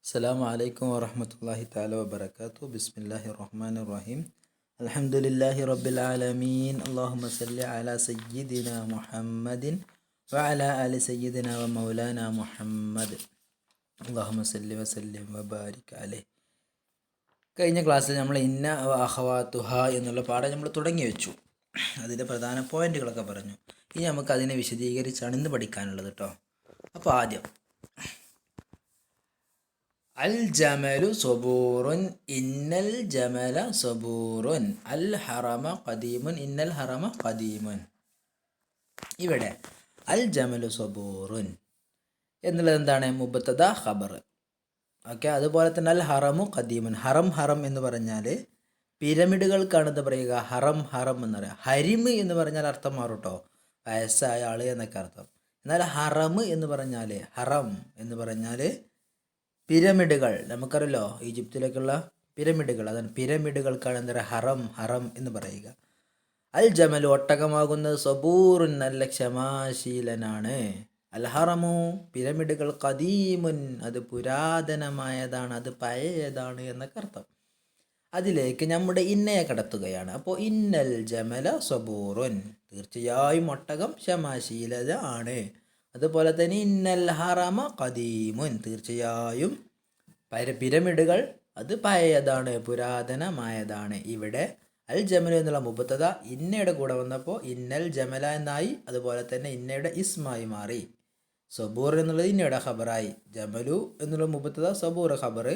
السلام عليكم ورحمة الله تعالى وبركاته. بسم الله الرحمن الرحيم. الحمد لله رب العالمين. اللهم صل على سيدنا محمد وعلى آل سيدنا ومولانا محمد. اللهم صل وسلم وبارك عليه. കഴിഞ്ഞ ക്ലാസ്സിൽ നമ്മൾ ഇന്ന അഖവാത്തുഹ എന്നുള്ള പാഠം നമ്മൾ തുടങ്ങി വെച്ചു. അതിൻ്റെ പ്രധാന പോയിന്റുകളൊക്കെ പറഞ്ഞു. ഇനി നമുക്ക് അതിനെ വിശദീകരിച്ചാണ് ഇന്ന് പഠിക്കാനുള്ളത് കേട്ടോ. അപ്പോൾ ആദ്യം അൽ ജമലു സബൂറുൻ ഇന്നൽ ജമല സബൂറുൻ അൽ ഹറമ ഖദീമുൻ ഇന്നൽ ഹറമ ഖദീമുൻ. ഇവിടെ അൽ ജമലു സബൂറുൻ എന്നുള്ളത് എന്താണ്? മുബത്തദ ഖബർ. ഓക്കെ, അതുപോലെ തന്നെ അൽ ഹറമു ഖദീമുൻ. ഹറം എന്ന് പറഞ്ഞാൽ പിരമിഡുകൾക്കാണ് ഇത് പറയുക. ഹറം എന്ന് പറയുക. ഹരിമ് എന്ന് പറഞ്ഞാൽ അർത്ഥം മാറും കേട്ടോ, വയസ്സായ ആൾ എന്നൊക്കെ അർത്ഥം. എന്നാൽ ഹറം എന്ന് പറഞ്ഞാൽ പിരമിഡുകൾ. നമുക്കറിയല്ലോ ഈജിപ്തിലേക്കുള്ള പിരമിഡുകൾ. അതാണ് പിരമിഡുകൾക്കാണ് എന്താ പറയുക ഹറം എന്ന് പറയുക. അൽ ജമൽ ഒട്ടകമാകുന്നത് സബൂറുൻ നല്ല ക്ഷമാശീലനാണ്. അൽ ഹറമു പിരമിഡുകൾ ഖദീമുൻ അത് പുരാതനമായതാണ്, അത് പഴയതാണ് എന്നൊക്കെ അർത്ഥം. അതിലേക്ക് നമ്മുടെ ഇന്നയെ കടത്തുകയാണ്. അപ്പോൾ ഇന്നൽ ജമല സബൂറുൻ തീർച്ചയായും ഒട്ടകം ക്ഷമാശീലത ആണ്. അതുപോലെ തന്നെ ഇന്നൽ ഹറമ ഖദീമുൻ തീർച്ചയായും പിരമിഡുകൾ അത് പഴയതാണ്, പുരാതനമായതാണ്. ഇവിടെ അൽ ജമലു എന്നുള്ള മുബത്തദ ഇന്നയുടെ കൂടെ വന്നപ്പോൾ ഇന്നൽ ജമല എന്നായി. അതുപോലെ തന്നെ ഇന്നയുടെ ഇസ്മായി മാറി. സബൂർ എന്നുള്ളത് ഇന്നയുടെ ഖബറായി. ജമലു എന്നുള്ള മുബത്തദ സബൂർ ഖബർ.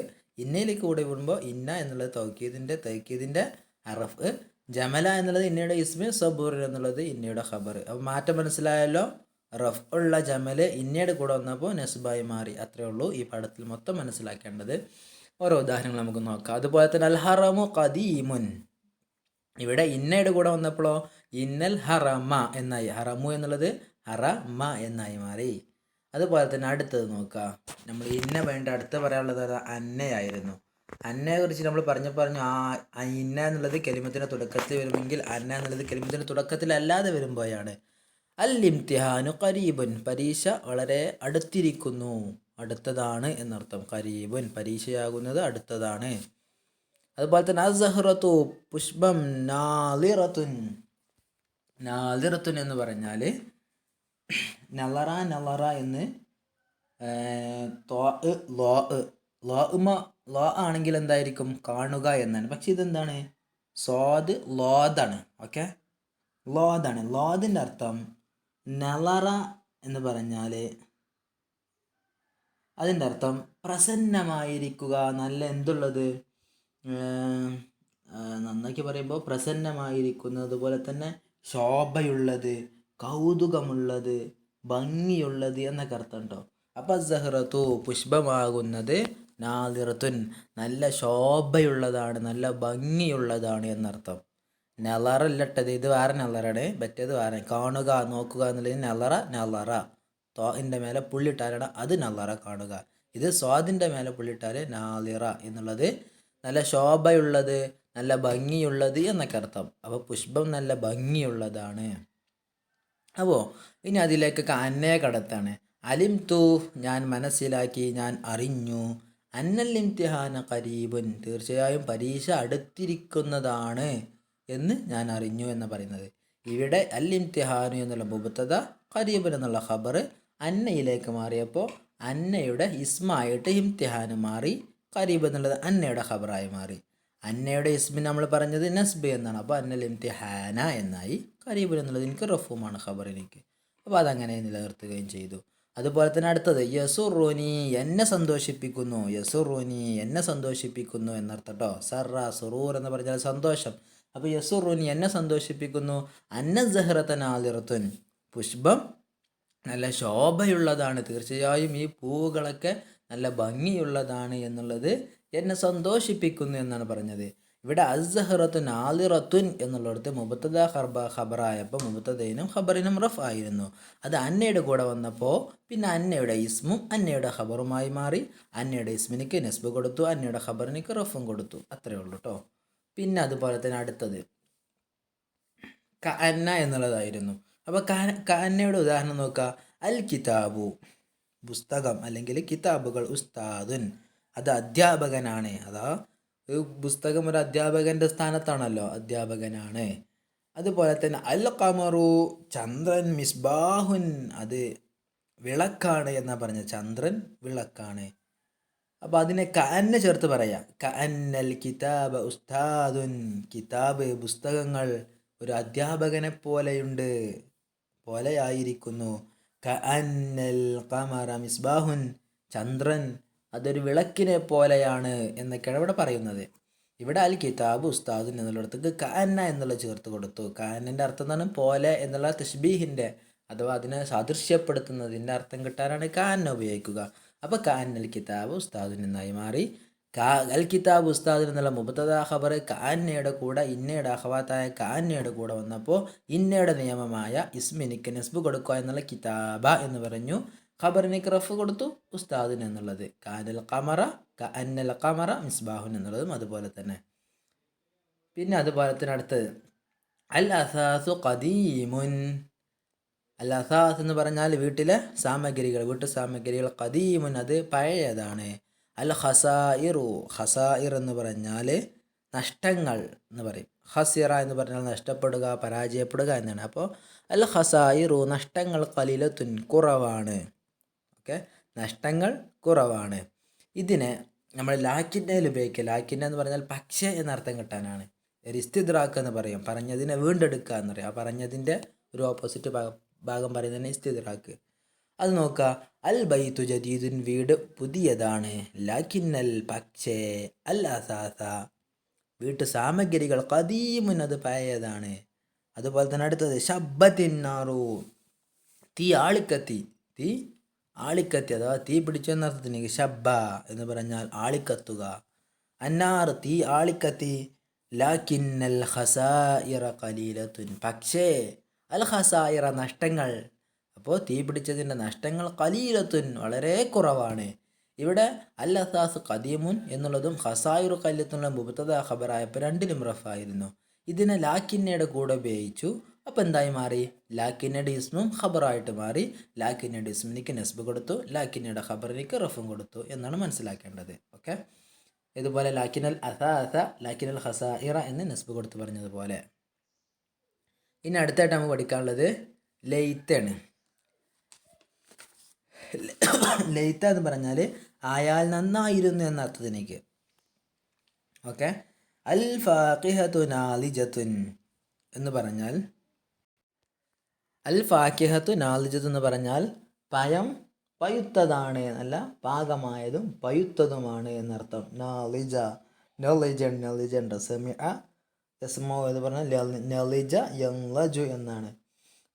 ഇന്നയിലേക്ക് കൂടെ വരുമ്പോൾ ഇന്ന എന്നുള്ളത് തൗക്കീദിൻ്റെ അറഫ്. ജമല എന്നുള്ളത് ഇന്നയുടെ ഇസ്മി, സബൂർ എന്നുള്ളത് ഇന്നയുടെ ഖബർ. അപ്പോൾ മാറ്റം മനസ്സിലായല്ലോ. റഫ് ഉള്ള ജമല് ഇന്നയുടെ കൂടെ വന്നപ്പോൾ നസ്ബായി മാറി. അത്രയേ ഉള്ളൂ ഈ പാഠത്തിൽ മൊത്തം മനസ്സിലാക്കേണ്ടത്. ഓരോ ഉദാഹരണങ്ങൾ നമുക്ക് നോക്കാം. അതുപോലെ തന്നെ അൽ ഹറമു ഖദീമുൻ. ഇവിടെ ഇന്നയുടെ കൂടെ വന്നപ്പോഴോ ഇന്നൽ ഹറമ എന്നായി. ഹറമു എന്നുള്ളത് ഹറമ എന്നായി മാറി. അതുപോലെ തന്നെ അടുത്തത് നോക്കാം. നമ്മൾ ഇന്ന വേണ്ട അടുത്ത് പറയാനുള്ളത് അന്നയായിരുന്നു. അന്നയെ കുറിച്ച് നമ്മൾ പറഞ്ഞു ആ ഇന്ന എന്നുള്ളത് കലിമത്തിൻ്റെ തുടക്കത്തിൽ വരുമെങ്കിൽ അന്ന എന്നുള്ളത് കലിമത്തിൻ്റെ തുടക്കത്തിലല്ലാതെ വരുമ്പോഴാണ്. അൽ ഇംതിഹാനു ഖരീബുൻ പരീക്ഷ വളരെ അടുത്തിരിക്കുന്നു, അടുത്തതാണ് എന്നർത്ഥം. ഖരീബുൻ പരീക്ഷയാകുന്നത് അടുത്തതാണ്. അതുപോലെ തന്നെ അസ്സഹ്റത്തു പുഷ്പം നാളിറത്തുൻ എന്ന് പറഞ്ഞാൽ നളറ എന്ന് ലോ ആണെങ്കിൽ എന്തായിരിക്കും? കാണുക എന്നാണ്. പക്ഷെ ഇതെന്താണ്? സ്വാദ് ലോദാണ്. ഓക്കെ, ലോദാണ്. ലോദിൻ്റെ അർത്ഥം നളറ എന്ന് പറഞ്ഞാൽ അതിൻ്റെ അർത്ഥം പ്രസന്നമായിരിക്കുക, നല്ല എന്തുള്ളത്, നന്നാക്കി പറയുമ്പോൾ പ്രസന്നമായിരിക്കുന്നത്, അതുപോലെ തന്നെ ശോഭയുള്ളത്, കൗതുകമുള്ളത്, ഭംഗിയുള്ളത് എന്നൊക്കെ അർത്ഥം കേട്ടോ. അപ്പം സഹ്റത്തു പുഷ്പമാകുന്നത് നാദിറത്തുൻ നല്ല ശോഭയുള്ളതാണ്, നല്ല ഭംഗിയുള്ളതാണ് എന്നർത്ഥം. നളറല്ലട്ടത്, ഇത് വേറെ നളറാണ്, മറ്റേത് വേറെ. കാണുക, നോക്കുക എന്നുള്ളത് നളറ. തോഹിൻ്റെ മേലെ പുള്ളിട്ടാലാണ് അത് നളറ കാണുക. ഇത് സ്വാദിൻ്റെ മേലെ പുള്ളിട്ടാൽ നാളിറ എന്നുള്ളത് നല്ല ശോഭയുള്ളത്, നല്ല ഭംഗിയുള്ളത് എന്നൊക്കെ അർത്ഥം. അപ്പോൾ പുഷ്പം നല്ല ഭംഗിയുള്ളതാണ്. അപ്പോൾ ഇനി അതിലേക്കൊക്കെ അന്നയെ കടത്താണ്. അലിം തു ഞാൻ മനസ്സിലാക്കി, ഞാൻ അറിഞ്ഞു. അന്നൽ ഇംതിഹാന ഖരീബുൻ തീർച്ചയായും പരീക്ഷ അടുത്തിരിക്കുന്നതാണ് എന്ന് ഞാൻ അറിഞ്ഞു എന്ന് പറയുന്നത്. ഇവിടെ അൽ ഇംതിഹാനു എന്നുള്ള മുബത്തദ ഖരീബുൻ എന്നുള്ള ഖബർ അന്നയിലേക്ക് മാറിയപ്പോൾ അന്നയുടെ ഇസ്മായിട്ട് ഇംതിഹാന് മാറി. ഖരീബ് എന്നുള്ളത് അന്നയുടെ ഖബറായി മാറി. അന്നയുടെ ഇസ്മിന് നമ്മൾ പറഞ്ഞത് നസ്ബ് എന്നാണ്. അപ്പോൾ അന്നൽ ഇംതിഹാന എന്നായി. ഖരീബുൻ എന്നുള്ളത് എനിക്ക് റഫുമാണ് ഖബറിലേക്ക്. അപ്പോൾ അതങ്ങനെ നിലനിർത്തുകയും ചെയ്തു. അതുപോലെ തന്നെ അടുത്തത് യസുറുനി എന്നെ സന്തോഷിപ്പിക്കുന്നു. യസുറുനി എന്നെ സന്തോഷിപ്പിക്കുന്നു എന്നർത്ഥം കേട്ടോ. സർറ സുറൂർ എന്ന് പറഞ്ഞാൽ സന്തോഷം. അപ്പോൾ യസുറുനി എന്നെ സന്തോഷിപ്പിക്കുന്നു. അന്ന സഹ്റത്ത നാദിറത്തുൻ പുഷ്പം നല്ല ശോഭയുള്ളതാണ്. തീർച്ചയായും ഈ പൂവുകളൊക്കെ നല്ല ഭംഗിയുള്ളതാണ് എന്നുള്ളത് എന്നെ സന്തോഷിപ്പിക്കുന്നു എന്നാണ് പറഞ്ഞത്. ഇവിടെ അസ്സഹ്റത്തു നാദിറത്തുൻ എന്നുള്ളിടത്ത് മുബത്തദ ഖബറായപ്പോൾ മുബത്തദയിനും ഖബറിനും റഫ് ആയിരുന്നു. അത് അന്നയുടെ കൂടെ വന്നപ്പോൾ പിന്നെ അന്നയുടെ ഇസ്മും അന്നയുടെ ഖബറുമായി മാറി. അന്നയുടെ ഇസ്മിനിക്ക് നസ്ബ് കൊടുത്തു, അന്നയുടെ ഖബറിനിക്ക് റഫും കൊടുത്തു. അത്രയേ ഉള്ളൂ കേട്ടോ. പിന്നെ അതുപോലെ തന്നെ അടുത്തത് കഅന്ന എന്നുള്ളതായിരുന്നു. അപ്പോൾ കഅന്നയുടെ ഉദാഹരണം നോക്കുക. അൽ കിതാബു പുസ്തകം അല്ലെങ്കിൽ കിതാബുകൾ, ഉസ്താദുൻ അത് അധ്യാപകനാണ്. അതാ ഒരു പുസ്തകം ഒരു അധ്യാപകൻ്റെ സ്ഥാനത്താണല്ലോ, അധ്യാപകനാണ്. അതുപോലെ തന്നെ അൽ ഖമറു ചന്ദ്രൻ മിസ്ബാഹുൻ അത് വിളക്കാണ് എന്നാ പറഞ്ഞത്. ചന്ദ്രൻ വിളക്കാണ്. അപ്പോൾ അതിനെ കഅന്ന ചേർത്ത് പറയാം. കഅന്നൽ കിതാബ ഉസ്താദുൻ കിതാബ് പുസ്തകങ്ങൾ ഒരു അധ്യാപകനെ പോലെയുണ്ട്, പോലെയായിരിക്കുന്നു. കഅന്നൽ ഖമറ മിസ്ബാഹുൻ ചന്ദ്രൻ അതൊരു വിളക്കിനെ പോലെയാണ് എന്നൊക്കെയാണ് ഇവിടെ പറയുന്നത്. ഇവിടെ അൽ കിതാബ് ഉസ്താദുൻ എന്നുള്ളിടത്തേക്ക് കഅന്ന എന്നുള്ള ചേർത്ത് കൊടുത്തു. കഅന്നൻ്റെ അർത്ഥം എന്താണ്? പോലെ എന്നുള്ള തഷ്ബീഹിൻ്റെ അഥവാ അതിനെ സാദൃശ്യപ്പെടുത്തുന്നതിൻ്റെ അർത്ഥം കിട്ടാനാണ് കഅന്ന ഉപയോഗിക്കുക. അപ്പോൾ കഅന്നൽ കിതാബ് ഉസ്താദുൻ എന്നായി മാറി. അൽ കിതാബ് ഉസ്താദുൻ എന്നുള്ള മുബ്തദ ഖബർ കഅന്നയുടെ കൂടെ ഇന്നയുടെ അഖവാത്തായ കഅന്നയുടെ കൂടെ വന്നപ്പോൾ ഇന്നയുടെ നിയമമായ ഇസ്മിനിക്ക് നസ്ബ് കൊടുക്കുക എന്നുള്ള കിതാബ എന്ന് പറഞ്ഞു. ഖബറിനിക്ക് റഫ് കൊടുത്തു ഉസ്താദിന് എന്നുള്ളത്. കഅന്നൽ ഖമറ കഅന്നൽ ഖമറ മിസ്ബാഹുൻ എന്നുള്ളതും അതുപോലെ തന്നെ. പിന്നെ അതുപോലെ തന്നെ അടുത്തത് അൽ അസാസു ഖദീമുൻ. അൽ അസാസ് എന്ന് പറഞ്ഞാൽ വീട്ടിലെ സാമഗ്രികൾ, വീട്ടു സാമഗ്രികൾ. ഖദീമുൻ അത് പഴയതാണ്. അൽ ഖസായിറു ഖസായിർ എന്ന് പറഞ്ഞാൽ നഷ്ടങ്ങൾ എന്ന് പറയും. ഖസിറ എന്ന് പറഞ്ഞാൽ നഷ്ടപ്പെടുക, പരാജയപ്പെടുക എന്നാണ്. അപ്പോൾ അൽ ഖസായിറു നഷ്ടങ്ങൾ ഖലീലത്തുൻ കുറവാണ്. ഓക്കെ, നഷ്ടങ്ങൾ കുറവാണ്. ഇതിനെ നമ്മൾ ലാക്കിന്നയിൽ ഉപയോഗിക്കുക. ലാക്കിന്ന എന്ന് പറഞ്ഞാൽ പക്ഷേ എന്നർത്ഥം കിട്ടാനാണ്. ഒരു ഇസ്തിദ്രാക്ക് എന്ന് പറയും, പറഞ്ഞതിനെ വീണ്ടെടുക്കുക എന്ന് പറയും. ആ പറഞ്ഞതിൻ്റെ ഒരു ഓപ്പോസിറ്റ് ഭാഗം പറയുന്നതിന് ഇസ്തിദ്രാക്ക്. അത് നോക്കുക. അൽ ബൈത്തു ജദീദുൻ വീട് പുതിയതാണ്. ലാക്കിന്നൽ പക്ഷേ അൽ അസാസ വീട്ടു സാമഗ്രികൾ ഖദീമുൻ അത് പഴയതാണ്. അതുപോലെ തന്നെ അടുത്തത് ശബ്ബത്തിന്നാറു തീ ആളിക്കത്തി. തീ ആളിക്കത്തി അഥവാ തീ പിടിച്ചു എന്നർത്ഥത്തിന് ഷബ്ബ എന്ന് പറഞ്ഞാൽ ആളിക്കത്തുക. അന്നാർ തീ ആളിക്കത്തി. ലാക്കിന്നൽ ഖസായിറ ഖലീലത്തുൻ പക്ഷേ അൽ ഖസായിറ നഷ്ടങ്ങൾ. അപ്പോൾ തീ പിടിച്ചതിൻ്റെ നഷ്ടങ്ങൾ ഖലീലത്തുൻ വളരെ കുറവാണ്. ഇവിടെ അൽ അസാസ് ഖദീമുൻ എന്നുള്ളതും ഖസായിറു ഖലീലത്തുനുള്ള മുബ്തദ ഖബറായപ്പോൾ രണ്ടിലും റഫായിരുന്നു. ഇതിനെ ലാക്കിന്നയുടെ കൂടെ ഉപയോഗിച്ചു. അപ്പോൾ എന്തായി മാറി? ലാക്കിന്നയുടെ ഇസ്മും ഖബറായിട്ട് മാറി. ലാക്കിന്നയുടെ ഇസ്മിനിക്ക് നസ്ബ് കൊടുത്തു, ലാക്കിന്നയുടെ ഖബറിനിക്ക് റഫും കൊടുത്തു എന്നാണ് മനസ്സിലാക്കേണ്ടത്. ഓക്കെ, ഇതുപോലെ ലാക്കിനൽ അസാസ ലാക്കിനൽ ഖസായിറ എന്ന് നസ്ബ് കൊടുത്ത് പറഞ്ഞതുപോലെ. ഇനി അടുത്തായിട്ട് നമുക്ക് പഠിക്കാനുള്ളത് ലൈത്താണ്. ലൈത്ത എന്ന് പറഞ്ഞാൽ ആയാൽ നന്നായിരുന്നു എന്ന അർത്ഥത്തിലേക്ക്. ഓക്കെ, അൽ ഫാഖിഹത്തു നാലിജത്തുൻ എന്ന് പറഞ്ഞാൽ അൽ ഫാഖിഹത്തു നാലിജത്ത് എന്ന് പറഞ്ഞാൽ പഴം പഴുത്തതാണ് എന്നല്ല, പാകമായതും പഴുത്തതുമാണ് എന്നർത്ഥം. നാലിജ നലിജൻ നലിജൻ സെമിഅ യസ്മോ എന്ന് പറഞ്ഞാൽ നലിജ യൻലജു എന്നാണ്.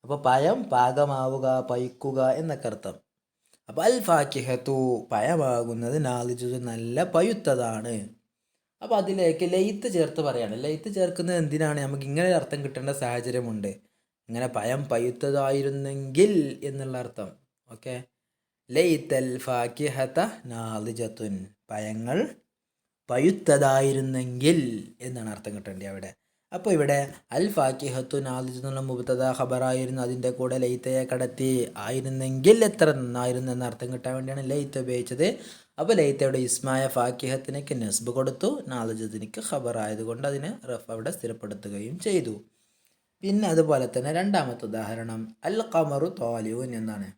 അപ്പോൾ പഴം പാകമാവുക, പഴുക്കുക എന്നൊക്കെ അർത്ഥം. അപ്പോൾ അൽ ഫാക്കിഹത്തു പഴമാകുന്നത് നാലിജു നല്ല പഴുത്തതാണ്. അപ്പോൾ അതിലേക്ക് ലൈത്ത് ചേർത്ത് പറയാണ്. ലൈത്ത് ചേർക്കുന്നത് എന്തിനാണ്? നമുക്ക് ഇങ്ങനെ അർത്ഥം കിട്ടേണ്ട സാഹചര്യമുണ്ട്. ഇങ്ങനെ പഴം പഴുത്തതായിരുന്നെങ്കിൽ എന്നുള്ള അർത്ഥം. ഓക്കെ, ലൈത്തൽ ഫാക്കിഹത നാലിജത്തുൻ പഴങ്ങൾ പഴുത്തതായിരുന്നെങ്കിൽ എന്നാണ് അർത്ഥം കിട്ടേണ്ടത് അവിടെ. അപ്പോൾ ഇവിടെ അൽ ഫാക്കിഹത്തു നാലിജ് എന്നുള്ള മുബ്തദ ഖബറായിരുന്നു, അതിൻ്റെ കൂടെ ലൈത്തയെ കടത്തി ആയിരുന്നെങ്കിൽ എത്ര നന്നായിരുന്നു എന്ന അർത്ഥം കിട്ടാൻ വേണ്ടിയാണ് ലൈത്ത് ഉപയോഗിച്ചത്. അപ്പോൾ ലൈത്തയുടെ ഇസ്മായ ഫാക്കിഹത്തിനേക്ക് നസ്ബ് കൊടുത്തു, നാലിജത്തിനേക്ക് ഖബറായതുകൊണ്ട് അതിനെ റഫ് അവിടെ സ്ഥിരപ്പെടുത്തുകയും ചെയ്തു. പിന്നെ അതുപോലെ തന്നെ രണ്ടാമത്തെ ഉദാഹരണം അൽ ഖമറു താലിഉൻ എന്നാണ്.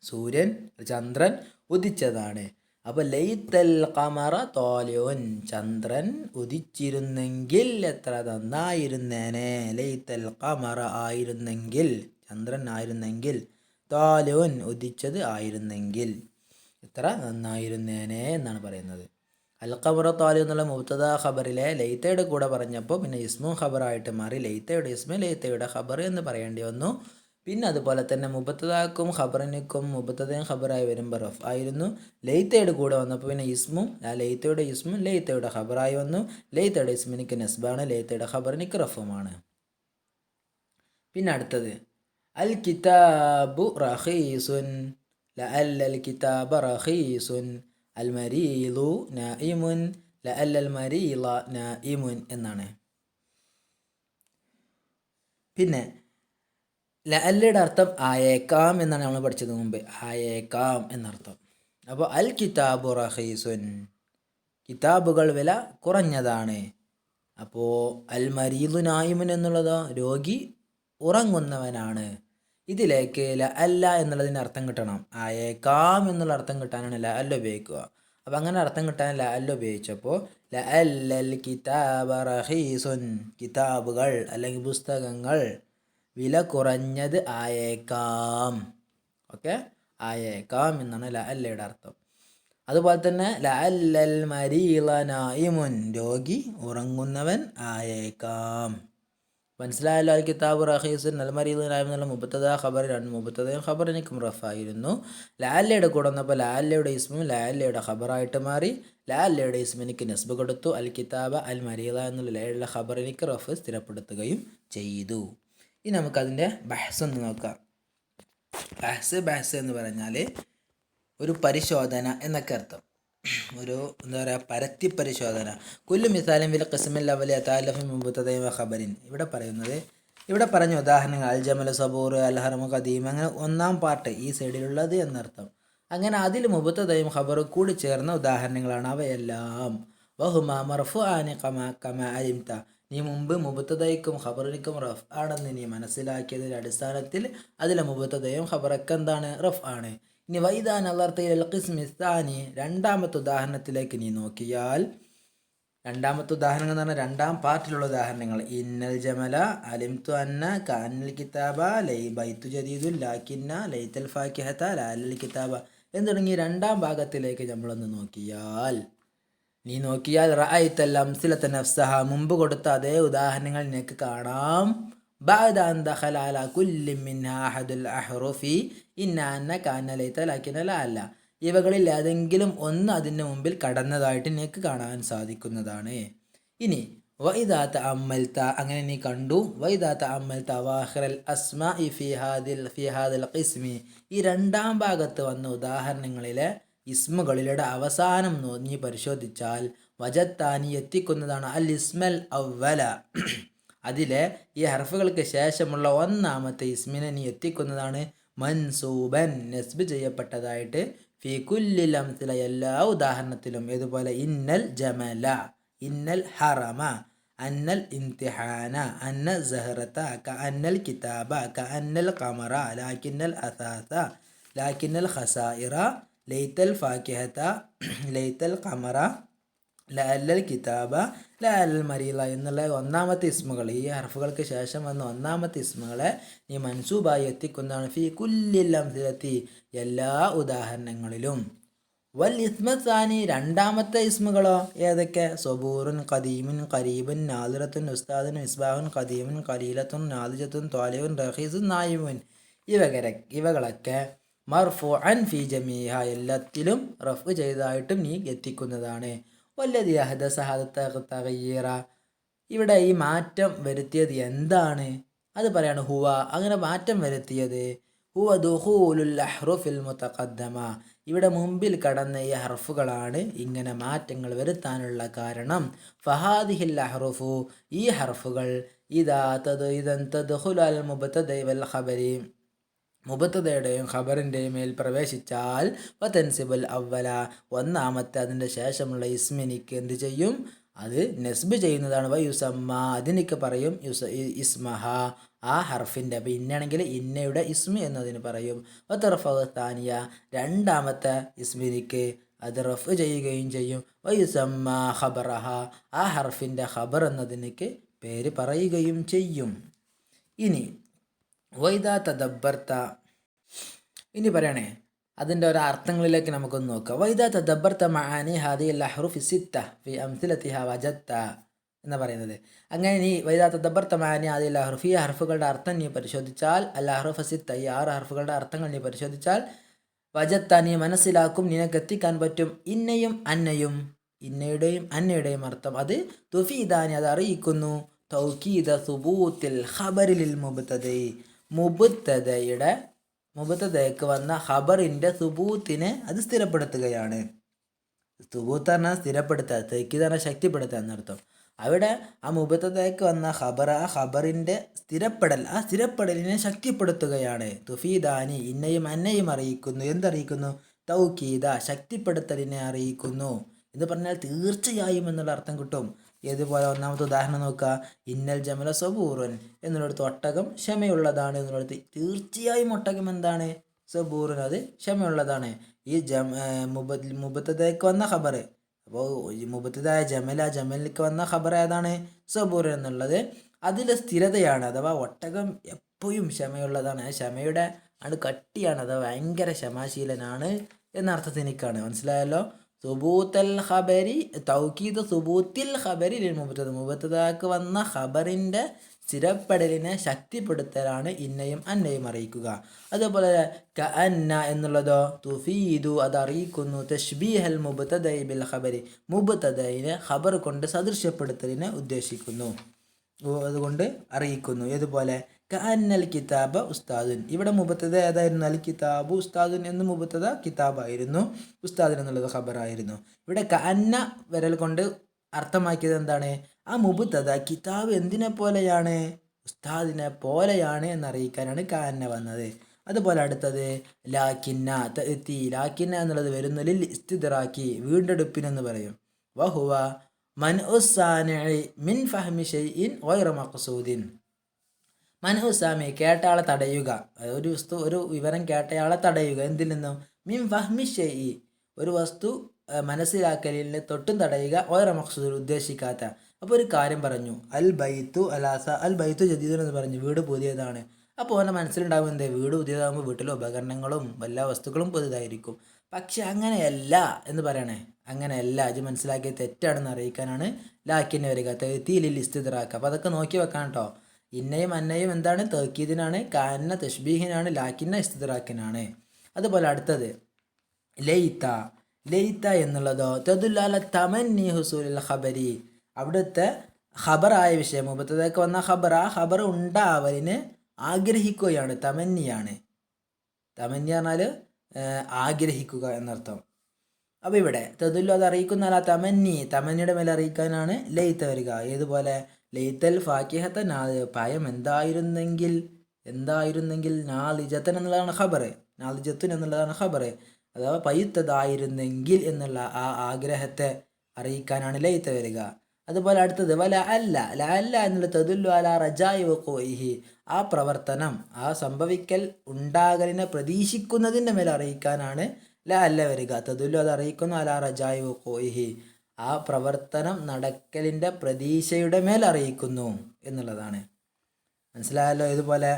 സൂര്യൻ ചന്ദ്രൻ ഉദിച്ചതാണ്. അപ്പോൾ ലൈത്തൽ ഖമറ താലിഉൻ ചന്ദ്രൻ ഉദിച്ചിരുന്നെങ്കിൽ എത്ര നന്നായിരുന്നേനെ. ലൈത്തൽ ഖമറ ആയിരുന്നെങ്കിൽ ചന്ദ്രൻ ആയിരുന്നെങ്കിൽ, താലിഉൻ ഉദിച്ചത് ആയിരുന്നെങ്കിൽ എത്ര നന്നായിരുന്നേനെ എന്നാണ് പറയുന്നത്. അൽ ഖമറ താലിഉൻ എന്നുള്ള മുബ്തദ ഖബറിലെ ലൈത്തയുടെ കൂടെ പറഞ്ഞപ്പോൾ പിന്നെ ഇസ്മും ഖബറായിട്ട് മാറി. ലൈത്തയുടെ ഇസ്മ ലൈത്തയുടെ ഖബർ എന്ന് പറയേണ്ടി വന്നു. പിന്നെ അതുപോലെ തന്നെ മുബത്തദാക്കും ഖബറിനിക്കും മുബത്തദയും ഖബറായി വരുമ്പോൾ റഫ് ആയിരുന്നു. ലൈത്തയുടെ കൂടെ വന്നപ്പോൾ പിന്നെ ഇസ്മും ലൈത്തയുടെ ഇസ്മും ലൈത്തയുടെ ഖബറായി വന്നു. ലൈത്തയുടെ ഇസ്മിനിക്ക് നസ്ബാണ്, ലൈത്തയുടെ ഖബറിനിക്ക് റഫുമാണ്. പിന്നെ അടുത്തത് അൽ കിതാബു റഖീസുൻ ലഅല്ലൽ കിതാബ റഖീസുൻ അൽ മരീളു നായിമുൻ ലഅല്ലൽ മരീള നായിമുൻ എന്നാണ്. പിന്നെ ലഅല്ലയുടെ അർത്ഥം ആയേക്കാം എന്നാണ് നമ്മൾ പഠിച്ചത് മുമ്പ്. ആയേക്കാം എന്നർത്ഥം. അപ്പോൾ അൽ കിതാബു റഖീസുൻ, കിതാബുകൾ വില കുറഞ്ഞതാണ്. അപ്പോൾ അൽ മരീദു നായിമുൻ എന്നുള്ളതോ രോഗി ഉറങ്ങുന്നവനാണ്. ഇതിലേക്ക് ല അല്ല എന്നുള്ളതിന് അർത്ഥം കിട്ടണം. ആയേക്കാം എന്നുള്ള അർത്ഥം കിട്ടാനാണ് ല അല്ല ഉപയോഗിക്കുക. അപ്പം അങ്ങനെ അർത്ഥം കിട്ടാൻ ല അല്ല ഉപയോഗിച്ചപ്പോൾ ല അല്ലൽ കിതാബ റഖീസുൻ, കിതാബുകൾ അല്ലെങ്കിൽ പുസ്തകങ്ങൾ വില കുറഞ്ഞത് ആയേക്കാം. ഓക്കെ, ആയേക്കാം എന്നാണ് ല അല്ലയുടെ അർത്ഥം. അതുപോലെ തന്നെ ലഅല്ലൽ മരീള നായിമുൻ, രോഗി ഉറങ്ങുന്നവൻ ആയേക്കാം. മനസ്സിലായല്ലോ. അൽ കിതാബ് റഖീസുൻ അൽ മരീള നായിം എന്നുള്ള മുബത്തദ ഖബർ, രണ്ട് മുബത്തദയും ഖബറിനിക്കും റഫായിരുന്നു. ലഅല്ലയുടെ കൂടെ വന്നപ്പോൾ ലഅല്ലയുടെ ഇസ്മും ലഅല്ലയുടെ ഖബറായിട്ട് മാറി. ലഅല്ലയുടെ ഇസ്മിനിക്ക് നസ്ബ് കൊടുത്തു. അൽ കിതാബ അൽ മരീള എന്നുള്ള ലഅല്ല ഖബറിനിക്ക് റഫ് സ്ഥിരപ്പെടുത്തുകയും ചെയ്തു. ഇനി നമുക്കതിൻ്റെ ബഹ്സ് ഒന്ന് നോക്കാം. ബഹ്സ് എന്ന് പറഞ്ഞാൽ ഒരു പരിശോധന എന്നൊക്കെ അർത്ഥം. ഒരു എന്താ പറയുക, പരത്തി പരിശോധന. കുല്ലു മിസാലിൻ വിൽ ഖിസ്മിൽ അവലി അതാലഫിൻ മുബത്തദൈൻ വ ഖബറിൻ. ഇവിടെ പറഞ്ഞ ഉദാഹരണങ്ങൾ അൽ ജമൽ സബൂർ അൽ ഹറമു ഖദീം, അങ്ങനെ ഒന്നാം പാർട്ട് ഈ സൈഡിലുള്ളത് എന്നർത്ഥം. അങ്ങനെ അതിൽ മുബത്തദയും ഖബറും കൂടി ചേർന്ന ഉദാഹരണങ്ങളാണ് അവയെല്ലാം. വഹുമ മർഫുആനി കമാ അലിംത, നീ മുമ്പ് മുബത്തദയ്ക്കും ഖബറിനും റഫ് ആണെന്ന് നീ മനസ്സിലാക്കിയതിൻ്റെ അടിസ്ഥാനത്തിൽ അതിലെ മുബത്തദയും ഖബറൊക്കെ എന്താണ്, റഫ് ആണ്. ഇനി വൈദാ നളർത്തയിൽ ഖിസ്മി സ്ഥാനി, രണ്ടാമത്തെ ഉദാഹരണത്തിലേക്ക് നീ നോക്കിയാൽ, രണ്ടാമത്തെ ഉദാഹരണം എന്ന് പറഞ്ഞാൽ രണ്ടാം പാർട്ടിലുള്ള ഉദാഹരണങ്ങൾ. ഇന്നൽ ജമല അലിംതു അന്ന കഅന്നൽ കിതാബ ലൈ ബൈത്തു ജദീദുൽ ലാകിന്ന ലൈതൽ ഫാക്കിഹത ലഅൽ കിതാബ എന്ന് തുടങ്ങി രണ്ടാം ഭാഗത്തിലേക്ക് നമ്മളൊന്ന് നോക്കിയാൽ റഅയ്തൽ അംസിലത നഫ്സഹ, മുമ്പ് കൊടുത്ത അതേ ഉദാഹരണങ്ങൾ നിനക്ക് കാണാം. ബഅദ അൻ ദഖല അലാ കുല്ലി മിൻഹാ അഹദുൽ അഹ്റുഫി ഇന്ന അന്ന കഅന്ന ലൈത ലാകിന്ന ലഅല്ല, ഇവകളിൽ ഏതെങ്കിലും ഒന്ന് അതിൻ്റെ മുമ്പിൽ കടന്നതായിട്ട് നിനക്ക് കാണാൻ സാധിക്കുന്നതാണ്. ഇനി വഇദാ തഅമ്മൽത, അങ്ങനെ നീ കണ്ടു. വഇദാ തഅമ്മൽത അവാഖിറൽ അസ്മാഇ ഫീ ഹാദിൽ ഖിസ്മി, ഈ രണ്ടാം ഭാഗത്ത് വന്ന ഉദാഹരണങ്ങളിലെ ഇസ്മുകളിലൂടെ അവസാനം നീ പരിശോധിച്ചാൽ വജത്താനി എത്തിക്കുന്നതാണ് അൽ ഇസ്മൽ അവല, അതിലെ ഈ ഹർഫുകൾക്ക് ശേഷമുള്ള ഒന്നാമത്തെ ഇസ്മിനെ നീ എത്തിക്കുന്നതാണ് മൻസൂബൻ, നസ്ബ് ചെയ്യപ്പെട്ടതായിട്ട്. ഫി കുല്ലിൽ അംസില, എല്ലാ ഉദാഹരണത്തിലും. ഇതുപോലെ ഇന്നൽ ജമല, ഇന്നൽ ഹറമ, അന്നൽ ഇംതിഹാന, അന്ന സഹറത, കഅന്നൽ കിതാബ, കഅന്നൽ ഖമറ, ലാകിന്നൽ അസാസ, ലാകിന്നൽ ഖസായിറ, ലൈതൽ ഫാക്കിഹത, ലൈതൽ ഖമറ, ലഅല്ലൽ കിതാബ, ലഅല്ലൽ മരീള എന്നുള്ള ഒന്നാമത്തെ ഇസ്മുകൾ, ഈ ഹർഫുകൾക്ക് ശേഷം വന്ന ഒന്നാമത്തെ ഇസ്മുകളെ നീ മൻസൂബായി എത്തിക്കുന്നതാണ്. ഫി കുല്ലിൽ അംസിലത്തി, എല്ലാ ഉദാഹരണങ്ങളിലും. വൽ ഇസ്മസാനി, രണ്ടാമത്തെ ഇസ്മുകളോ ഏതൊക്കെ? സബൂറുൻ ഖദീമുൻ ഖരീബുൻ നാദിറത്തുൻ ഉസ്താദുൻ മിസ്ബാഹുൻ ഖദീമുൻ ഖലീലത്തുൻ നാദിജത്തുൻ ത്വാലിബുൻ റഖീസുൻ നായിമുൻ, ഇവകളൊക്കെ മർഫുഅൻ ഫി ജമീഹ, എല്ലാത്തിലും റഫ് ചെയ്തതായിട്ടും നീ എത്തിക്കുന്നതാണ്. വല്ലതി അഹദസ ഹദ തഗയ്യിറ, ഇവിടെ ഈ മാറ്റം വരുത്തിയത് എന്താണ്? അത് പറയാണ് ഹുവ, അങ്ങനെ മാറ്റം വരുത്തിയത് ഹുവ ദുഖൂലുൽ അഹ്റുഫിൽ മുതഖദ്ദമ, ഇവിടെ മുമ്പിൽ കടന്ന ഈ ഹർഫുകളാണ് ഇങ്ങനെ മാറ്റങ്ങൾ വരുത്താനുള്ള കാരണം. ഫഹാദിഹിൽ അഹ്റുഫു, ഈ ഹർഫുകൾ ഇദൻ തദ്ഖുലു അൽ മുബ്തദഇ വൽ ഖബരി, മുബത്തദയുടെയും ഖബറിൻ്റെയും മേൽ പ്രവേശിച്ചാൽ വതൻസിബുൽ അവല, ഒന്നാമത്തെ അതിൻ്റെ ശേഷമുള്ള ഇസ്മിനിക്ക് എന്ത് ചെയ്യും? അത് നസ്ബ് ചെയ്യുന്നതാണ്. വയുസമ്മ, അതിനിക്ക് പറയും ഇസ്മഹ, ആ ഹർഫിൻ്റെ. അപ്പോൾ ഇന്നാണെങ്കിൽ ഇന്നയുടെ ഇസ്മ എന്നതിന് പറയും. വതർഫാനിയ, രണ്ടാമത്തെ ഇസ്മിനിക്ക് അത് റഫ് ചെയ്യുകയും ചെയ്യും. വയുസമ്മ ഖബറഹ, ആ ഹർഫിൻ്റെ ഖബർ എന്നതിനിക്ക് പേര് പറയുകയും ചെയ്യും. ഇനി വൈദാ തദബ്ബർത്ത, ഇനി പറയണേ അതിൻ്റെ ഒരു അർത്ഥങ്ങളിലേക്ക് നമുക്കൊന്ന് നോക്കാം. വൈദാ തദബ്ബർത്ത മആനി ഹാദിഹിൽ അഹ്റുഫി സിത്ത ഫി അംസിലതിഹ വജദ്ത എന്ന് പറയുന്നത്. അങ്ങനെ നീ വൈദാ തദബ്ബർത്ത മആനി ഹാദിഹിൽ അഹ്റുഫി, ഈ ഹർഫുകളുടെ അർത്ഥം നീ പരിശോധിച്ചാൽ, അൽ അഹ്റുഫ സിത്ത, ഈ 6 ഹർഫുകളുടെ അർത്ഥങ്ങൾ നീ പരിശോധിച്ചാൽ, വജദ്ത, നീ മനസ്സിലാക്കും, നിനക്ക് എത്തിക്കാൻ പറ്റും. ഇന്നയും അന്നയും, ഇന്നയുടെയും അന്നയുടെയും അർത്ഥം അത് തുഫീദാനി, അത് അറിയിക്കുന്നു. തൗകീദ സുബൂത്തിൽ ഖബറിൽ മുബ്തദഇ, മുബത്തദയ്ക്ക് വന്ന ഖബറിൻ്റെ സുബൂത്തിനെ അത് സ്ഥിരപ്പെടുത്തുകയാണ്. സുബൂത്ത് പറഞ്ഞാൽ സ്ഥിരപ്പെടുത്തുക, തൗക്കീദ് പറഞ്ഞാൽ ശക്തിപ്പെടുത്തുക എന്നർത്ഥം. അവിടെ ആ മുബത്തദയ്ക്ക് വന്ന ഖബർ, ആ ഖബറിൻ്റെ സ്ഥിരപ്പെടൽ, ആ സ്ഥിരപ്പെടലിനെ ശക്തിപ്പെടുത്തുകയാണ്. തുഫീദാനി, ഇന്നയും അന്നയും അറിയിക്കുന്നു. എന്തറിയിക്കുന്നു? തൗക്കീദ ശക്തിപ്പെടുത്തലിനെ അറിയിക്കുന്നു എന്ന് പറഞ്ഞാൽ തീർച്ചയായും എന്നുള്ള അർത്ഥം കിട്ടും. ഏതുപോലെ ഒന്നാമത്തെ ഉദാഹരണം നോക്കുക, ഇന്നൽ ജമല സബൂറുൻ എന്നുള്ളിടത്ത് ഒട്ടകം ക്ഷമയുള്ളതാണ് എന്നുള്ളത്. തീർച്ചയായും ഒട്ടകം എന്താണ്? സബൂറുൻ, അത് ക്ഷമയുള്ളതാണ്. ഈ മുബത്തതയ്ക്ക് വന്ന ഖബർ, അപ്പോൾ മുബത്തതായ ജമലിലേക്ക് വന്ന ഖബർ ഏതാണ്? സബൂറുൻ എന്നുള്ളത്. അതിലെ സ്ഥിരതയാണ്, അഥവാ ഒട്ടകം എപ്പോഴും ക്ഷമയുള്ളതാണ്, ക്ഷമയുടെ കട്ടിയാണ്, അഥവാ ഭയങ്കര ക്ഷമാശീലനാണ് എന്ന അർത്ഥത്തിനിക്കാണ്. മനസ്സിലായല്ലോ? സുബൂത്തൽ ഖബരി തൗക്കീദ് സുബൂത്തിൽ ഖബരി ലിൽ മുബത്തദ, മുബത്തദക്ക് വന്ന ഖബറിൻ്റെ സ്ഥിരപ്പെടലിനെ ശക്തിപ്പെടുത്തലാണ് ഇന്നയും അന്നയും അറിയിക്കുക. അതുപോലെ കഅന്ന എന്നുള്ളതോ തുഫീദു, അത് അറിയിക്കുന്നു തശ്ബീഹൽ മുബത്തദഇ ബിൽ ഖബരി, മുബത്തദയിനെ ഖബർ കൊണ്ട് സദൃശ്യപ്പെടുത്തലിനെ ഉദ്ദേശിക്കുന്നു, അതുകൊണ്ട് അറിയിക്കുന്നു. ഏതുപോലെ കഅന്നൽ കിതാബ ഉസ്താദുൻ, ഇവിടെ മുബത്തദ ഏതായിരുന്നു? അൽ കിതാബു ഉസ്താദുൻ എന്ന് മുബത്തദ കിതാബായിരുന്നു, ഉസ്താദുൻ എന്നുള്ളത് ഖബറായിരുന്നു. ഇവിടെ കഅന്ന വിരൽ കൊണ്ട് അർത്ഥമാക്കിയത് എന്താണ്? ആ മുബത്തദ കിതാബ് എന്തിനെ പോലെയാണ്? ഉസ്താദിനെ പോലെയാണ് എന്നറിയിക്കാനാണ് കഅന്ന വന്നത്. അതുപോലെ അടുത്തത് ലാക്കിന്ന തഅതി, ലാക്കിന്ന എന്നുള്ളത് വരുന്നു ലിൽ ഇസ്തിദ്റാക്കി, വീണ്ടെടുപ്പിനെന്ന് പറയും. വഹുവ മൻഉ സാനിഇ മിൻ ഫഹ്മി ഷൈഇൻ ഗൈറ മഖ്സൂദിൻ, മൻഉ സാമി കേട്ടയാളെ തടയുക, ഒരു വിവരം കേട്ടയാളെ തടയുക, എന്തിൽ നിന്നും? മിൻ ഫഹ്മി ഷൈഇ, ഒരു വസ്തു മനസ്സിലാക്കലിന് തൊട്ടും തടയുക, ഗൈറ മഖ്സൂദിൻ ഉദ്ദേശിക്കാത്ത. അപ്പോൾ ഒരു കാര്യം പറഞ്ഞു, അൽ ബൈത്തു അലാസ, അൽ ബൈത്തു ജദീദുൻ എന്ന് പറഞ്ഞു, വീട് പുതിയതാണ്. അപ്പോൾ അവൻ്റെ മനസ്സിലുണ്ടാകും എന്ത്? വീട് പുതിയതാകുമ്പോൾ വീട്ടിലെ ഉപകരണങ്ങളും എല്ലാ വസ്തുക്കളും പുതിയതായിരിക്കും. പക്ഷെ അങ്ങനെയല്ല എന്ന് പറയണേ, അങ്ങനെയല്ല, അത് മനസ്സിലാക്കിയ തെറ്റാണെന്ന് അറിയിക്കാനാണ് ലാക്കിനെ വരിക, തഅ്തീലിൽ ഇസ്തിദ്റാക്ക്. അപ്പോൾ അതൊക്കെ നോക്കി വെക്കാൻ കേട്ടോ. ഇന്നയും അന്നയും എന്താണ്? തൗക്കീദിനാണ്, കാന്ന തശ്ബീഹിനാണ്, ലാക്കിന്ന ഇസ്തിദ്റാക്കിനാണ്. അതുപോലെ അടുത്തത് ലൈത്ത, ലൈത്ത എന്നുള്ളതോ തദുല്ല തമന്നി ഹുസൂലിൽ ഖബരി, അവിടുത്തെ ഖബറായ വിഷയം, മുബത്തദക്ക് വന്ന ഖബർ, ആ ഖബർ ഉണ്ടാവലിന് ആഗ്രഹിക്കുകയാണ്, തമന്നിയാണ്. തമന്നി പറഞ്ഞാൽ ആഗ്രഹിക്കുക എന്നർത്ഥം. അപ്പോൾ ഇവിടെ തദുല്ലു അത് അറിയിക്കുന്ന അല്ല തമന്നി, തമന്നിയുടെ മേലെ അറിയിക്കാനാണ് ലൈത്ത വരിക. ഏതുപോലെ ലൈത്തൽ ഫാക്കിഹത്ത, പയം എന്തായിരുന്നെങ്കിൽ, എന്തായിരുന്നെങ്കിൽ, നാലിജത്തൻ എന്നുള്ളതാണ് ഖബർ, നാലിജത്തുൻ എന്നുള്ളതാണ് ഖബർ, അഥവാ പയ്യുത്തതായിരുന്നെങ്കിൽ എന്നുള്ള ആ ആഗ്രഹത്തെ അറിയിക്കാനാണ് ലൈത്ത വരിക. അതുപോലെ അടുത്തത് വല അല്ല, ല അല്ല എന്നുള്ള തദുല്ലു അല റജായി വഖൂഇഹി, ആ പ്രവർത്തനം, ആ സംഭവിക്കൽ ഉണ്ടാകലിനെ പ്രതീക്ഷിക്കുന്നതിൻ്റെ മേലെ അറിയിക്കാനാണ് ല അല്ല വരിക. തദുല്ലു അത് അറിയിക്കുന്നു അല റജായി വഖൂഇഹി, ആ പ്രവർത്തനം നടക്കലിൻ്റെ പ്രതീക്ഷയുടെ മേൽ അറിയിക്കുന്നു എന്നുള്ളതാണ്. മനസ്സിലായല്ലോ? ഇതുപോലെ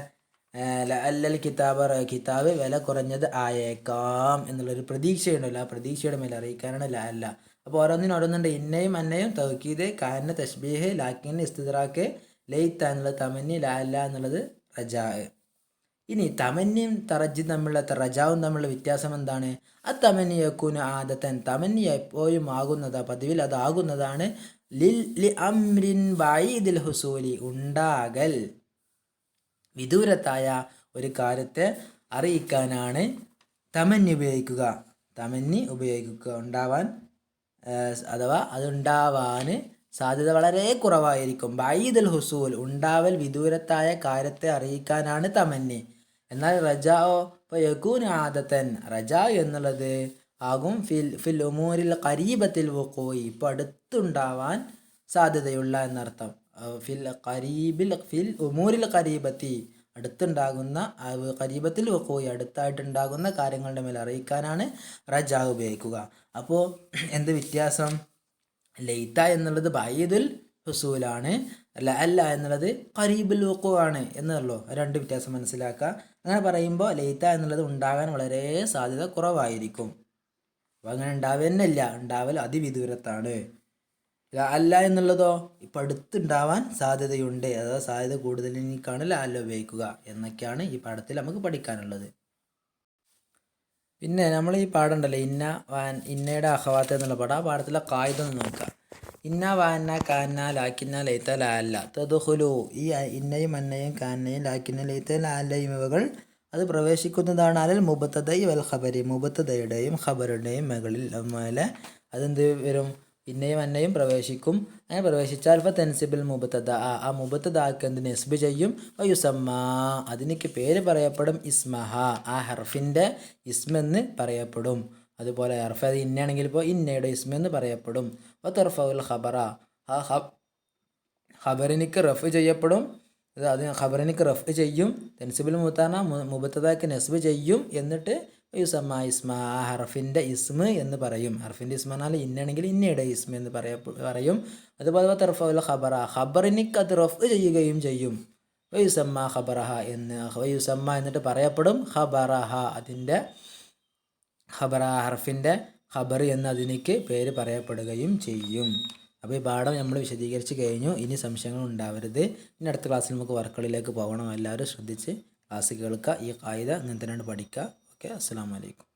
അല്ലൽ കിതാബ്, കിതാബ് വില കുറഞ്ഞത് ആയേക്കാം എന്നുള്ളൊരു പ്രതീക്ഷയുണ്ടല്ലോ, ആ പ്രതീക്ഷയുടെ മേൽ അറിയിക്കാനാണ് ല അല്ല. അപ്പോൾ ഓരോന്നിനും ഓരോന്നുണ്ട്. ഇന്നയും അന്നയും തൗക്കീദ്, കാന്ന തശ്ബീഹ്, ലാക്കിന് ഇസ്തിദ്റാക്ക്, ലൈത്ത എന്നുള്ളത് തമന്നി, ല അല്ല എന്നുള്ളത് റജാ. ഇനി തമന്നിയും തറജ്ജും തമ്മിലുള്ള റജാവും തമ്മിലുള്ള വ്യത്യാസം എന്താണ്? ആ തമന്നി യക്കൂന് ആദത്തൻ, തമന്നി എപ്പോഴും ആകുന്നത്, പതിവിൽ അതാകുന്നതാണ്, ലിൽ ലി അംരിൻ ബഈദിൽ ഹുസൂലി, ഉണ്ടാകൽ വിദൂരത്തായ ഒരു കാര്യത്തെ അറിയിക്കാനാണ് തമന്നി ഉപയോഗിക്കുക. തമന്നി ഉപയോഗിക്കുക, ഉണ്ടാവാൻ അഥവാ അതുണ്ടാവാൻ സാധ്യത വളരെ കുറവായിരിക്കും. ബഈദുൽ ഹുസൂൽ, ഉണ്ടാവൽ വിദൂരത്തായ കാര്യത്തെ അറിയിക്കാനാണ് തമന്നി. എന്നാൽ റജാओ ഇപ്പോൾ യകൂൻ ആദത്തൻ, റജാ എന്നുള്ളത് ആകും ഫിൽ ഉമൂരിൽ ഖരീബത്തിൽ വുഖൂഇ, ഇപ്പോൾ അടുത്തുണ്ടാവാൻ സാധ്യതയുള്ള എന്നർത്ഥം. ഫിൽ ഉമൂരിൽ ഖരീബത്തി, അടുത്തുണ്ടാകുന്ന, ഖരീബത്തിൽ വുഖൂഇ, അടുത്തായിട്ടുണ്ടാകുന്ന കാര്യങ്ങളുടെ മേൽ അറിയിക്കാനാണ് റജാ ഉപയോഗിക്കുക. അപ്പോൾ എന്ത് വ്യത്യാസം? ലൈത്ത എന്നുള്ളത് ബഈദുൽ ഹുസൂലാണ്, അല്ല എന്നുള്ളത് ഖരീബുൽ വുഖൂ ആണ് എന്നുള്ളൂ. രണ്ട് വ്യത്യാസം മനസ്സിലാക്കുക. അങ്ങനെ പറയുമ്പോൾ ലൈത്ത എന്നുള്ളത് ഉണ്ടാകാൻ വളരെ സാധ്യത കുറവായിരിക്കും. അപ്പോൾ അങ്ങനെ ഉണ്ടാവുന്നില്ല, ഉണ്ടാവൽ അതിവിദൂരത്താണ്. അല്ല എന്നുള്ളതോ ഇപ്പം അടുത്തുണ്ടാവാൻ സാധ്യതയുണ്ട്, അഥവാ സാധ്യത കൂടുതലിനേക്കാണ് അല്ല ഉപയോഗിക്കുക എന്നൊക്കെയാണ് ഈ പാഠത്തിൽ നമുക്ക് പഠിക്കാനുള്ളത്. പിന്നെ നമ്മൾ ഈ പാഠം ഉണ്ടല്ലോ, ഇന്നയുടെ അഖവാത്ത് എന്നുള്ള പാഠം, ആ പാഠത്തിലെ കായിക ഒന്ന് നോക്കുക. ഇന്ന വാന്ന കാന്ന ലാക്കിന്ന ലൈത്ത ലാല്ല തദ്ഖുലു, ഈ ഇന്നയും അന്നയും കാന്നയും ലാക്കിന്ന ലൈത്ത ലാല്ലയും ഇവകൾ അത് പ്രവേശിക്കുന്നതാണ് അലൽ മുബത്തദൈ വൽ ഖബരി, മുബത്തദയുടെയും ഖബറുടെയും മേലെ അതെന്ത് വരും? ഇന്നയും അന്നയും പ്രവേശിക്കും. അങ്ങനെ പ്രവേശിച്ചാൽ തൻസിബിൽ മുബത്തദ, ആ മുബത്തദാക്ക് എന്ത് നസ്ബ് ചെയ്യും. വയുസമ്മ, അതിനേക്ക് പേര് പറയപ്പെടും. ഇസ്മഹ, ആ ഹർഫിൻ്റെ ഇസ്മെന്ന് പറയപ്പെടും. അതുപോലെ അർഫ് അത് ഇന്നയാണെങ്കിൽ ഇപ്പോൾ ഇന്നയുടെ ഇസ്മ എന്ന് പറയപ്പെടും. വതർഫഉൽ ഖബറ ആ ഖബറിനിക്ക് റഫ് ചെയ്യപ്പെടും, അത് ഖബറിനിക്ക് റഫ് ചെയ്യും. തൻസിബുൽ മുത്താന മുബത്തദാക്ക് നസ്ബ് ചെയ്യും. എന്നിട്ട് യുസമ്മ ഇസ്മ ആ ഹർഫിൻ്റെ ഇസ്മ എന്ന് പറയും. ഹർഫിൻ്റെ ഇസ്മ എന്നാൽ ഇന്നാണെങ്കിൽ ഇന്നയുടെ ഇസ്മ എന്ന് പറയും. അതുപോലെ തർഫഉൽ ഖബറ ഖബറിനിക്ക് അത് റഫ് ചെയ്യുകയും ചെയ്യും. വയുസമ്മ ഖബറഹ എന്ന് വയുസമ്മ എന്നിട്ട് പറയപ്പെടും ഖബറഹ അതിൻ്റെ ഖബറ ഹർഫിൻ്റെ ഖബർ എന്ന് അതിനിക്ക് പേര് പറയപ്പെടുകയും ചെയ്യും. അപ്പോൾ ഈ പാഠം നമ്മൾ വിശദീകരിച്ച് കഴിഞ്ഞു. ഇനി സംശയങ്ങൾ ഉണ്ടാവരുത്. ഇനി അടുത്ത ക്ലാസ്സിൽ നമുക്ക് വർക്കുകളിലേക്ക് പോകണം. എല്ലാവരും ശ്രദ്ധിച്ച് ക്ലാസ് കേൾക്കുക. ഈ ഖായിദ ഇങ്ങനെ തന്നെയാണ് പഠിക്കുക. ഓക്കെ, അസ്സലാമു അലൈക്കും.